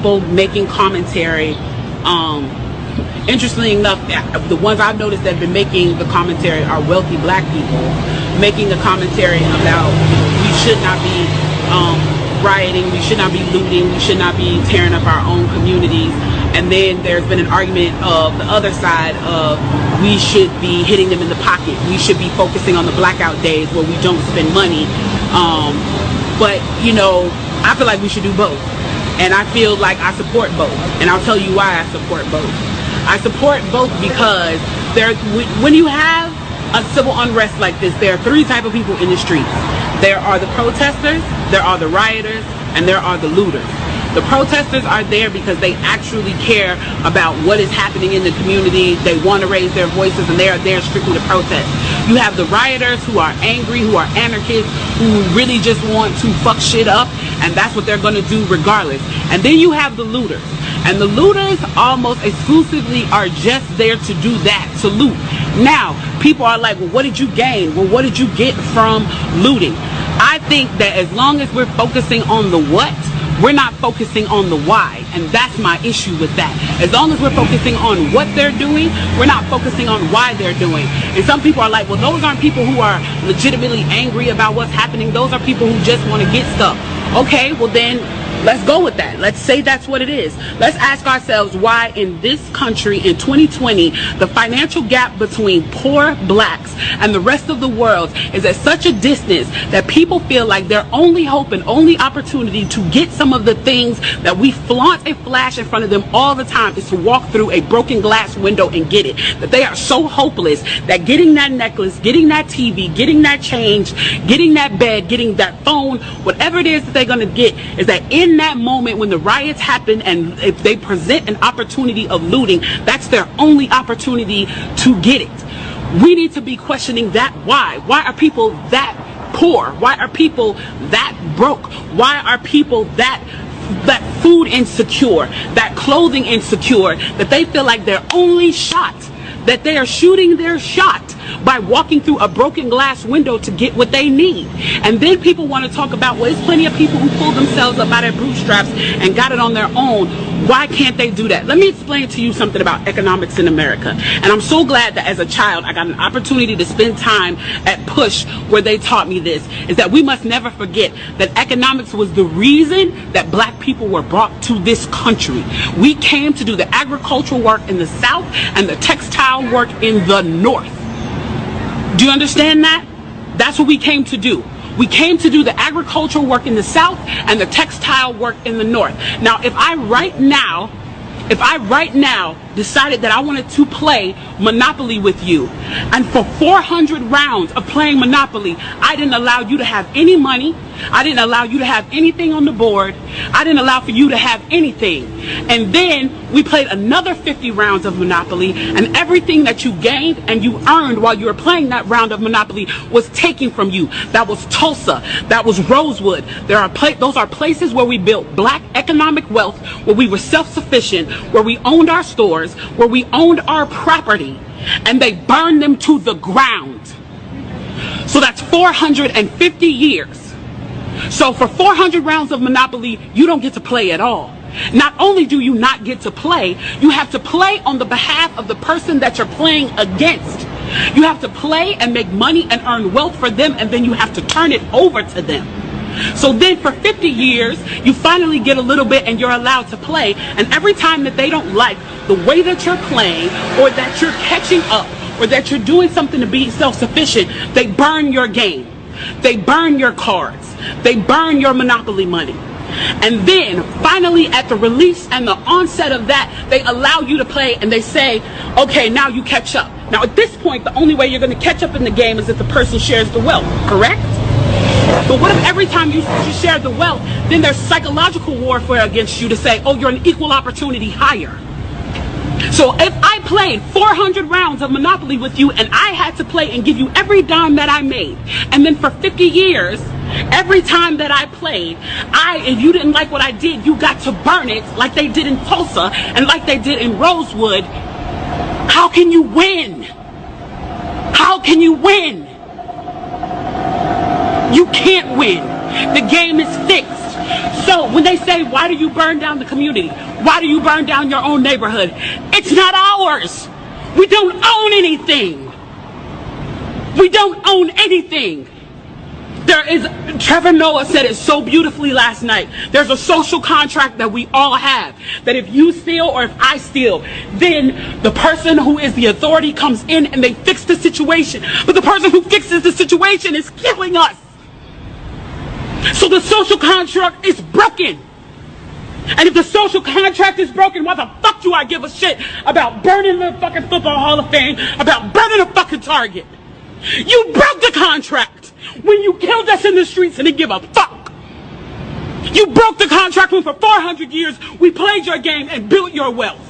people making commentary. Interestingly enough, the ones I've noticed that have been making the commentary are wealthy black people making the commentary about we should not be rioting, we should not be looting, we should not be tearing up our own communities. And then there's been an argument of the other side of we should be hitting them in the pocket. We should be focusing on the blackout days where we don't spend money. But, you know, I feel like we should do both. And I feel like I support both. And I'll tell you why I support both. I support both because when you have a civil unrest like this, there are three types of people in the streets. There are the protesters, there are the rioters, and there are the looters. The protesters are there because they actually care about what is happening in the community. They want to raise their voices, and they are there strictly to protest. You have the rioters who are angry, who are anarchists, who really just want to fuck shit up, and that's what they're going to do regardless. And then you have the looters. And the looters almost exclusively are just there to do that, to loot. Now, people are like, well, what did you gain? Well, what did you get from looting? I think that as long as we're focusing on the what, we're not focusing on the why, and that's my issue with that. As long as we're focusing on what they're doing, we're not focusing on why they're doing. And some people are like, well, those aren't people who are legitimately angry about what's happening. Those are people who just want to get stuff. Okay, well then, let's go with that. Let's say that's what it is. Let's ask ourselves why in this country in 2020, the financial gap between poor blacks and the rest of the world is at such a distance that people feel like their only hope and only opportunity to get some of the things that we flaunt and flash in front of them all the time is to walk through a broken glass window and get it. That they are so hopeless that getting that necklace, getting that TV, getting that change, getting that bed, getting that phone, whatever it is that they're going to get, is that in that moment when the riots happen and if they present an opportunity of looting, that's their only opportunity to get it. We need to be questioning that why. Why are people that poor? Why are people that broke? Why are people that food insecure, that clothing insecure, that they feel like their only shot, that they are shooting their shot by walking through a broken glass window to get what they need? And then people want to talk about, well, there's plenty of people who pulled themselves up by their bootstraps and got it on their own. Why can't they do that? Let me explain to you something about economics in America. And I'm so glad that as a child I got an opportunity to spend time at Push where they taught me this, is that we must never forget that economics was the reason that black people were brought to this country. We came to do the agricultural work in the South and the textile work in the North. Do you understand that? That's what we came to do. We came to do the agricultural work in the South and the textile work in the North. Now, if I right now decided that I wanted to play Monopoly with you, and for 400 rounds of playing Monopoly, I didn't allow you to have any money, I didn't allow you to have anything on the board, I didn't allow for you to have anything, and then we played another 50 rounds of Monopoly, and everything that you gained and you earned while you were playing that round of Monopoly was taken from you. That was Tulsa, that was Rosewood. Those are places where we built black economic wealth, where we were self-sufficient, where we owned our stores, where we owned our property, and they burned them to the ground. So that's 450 years. So for 400 rounds of Monopoly, you don't get to play at all. Not only do you not get to play, you have to play on the behalf of the person that you're playing against. You have to play and make money and earn wealth for them, and then you have to turn it over to them. So then for 50 years, you finally get a little bit and you're allowed to play. And every time that they don't like the way that you're playing, or that you're catching up, or that you're doing something to be self-sufficient, they burn your game. They burn your cards. They burn your Monopoly money. And then finally at the release and the onset of that, they allow you to play and they say, okay, now you catch up. Now at this point, the only way you're going to catch up in the game is if the person shares the wealth, correct? But what if every time you share the wealth, then there's psychological warfare against you to say, oh, you're an equal opportunity hire. So if I played 400 rounds of Monopoly with you and I had to play and give you every dime that I made, and then for 50 years, every time that I played, if you didn't like what I did, you got to burn it like they did in Tulsa and like they did in Rosewood, how can you win? How can you win? You can't win. The game is fixed. So when they say, why do you burn down the community? Why do you burn down your own neighborhood? It's not ours. We don't own anything. We don't own anything. Trevor Noah said it so beautifully last night. There's a social contract that we all have. That if you steal or if I steal, then the person who is the authority comes in and they fix the situation. But the person who fixes the situation is killing us. So the social contract is broken. And if the social contract is broken, why the fuck do I give a shit about burning the fucking Football Hall of Fame, about burning a fucking Target? You broke the contract when you killed us in the streets and didn't give a fuck. You broke the contract when for 400 years we played your game and built your wealth.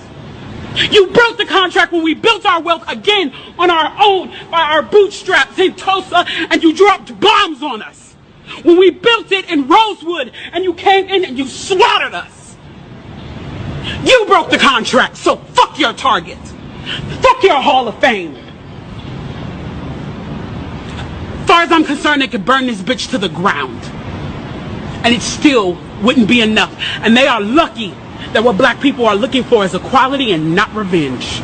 You broke the contract when we built our wealth again on our own, by our bootstraps in Tulsa, and you dropped bombs on us. When we built it in Rosewood and you came in and you slaughtered us. You broke the contract, so fuck your Target. Fuck your Hall of Fame. As far as I'm concerned, they could burn this bitch to the ground. And it still wouldn't be enough. And they are lucky that what black people are looking for is equality and not revenge.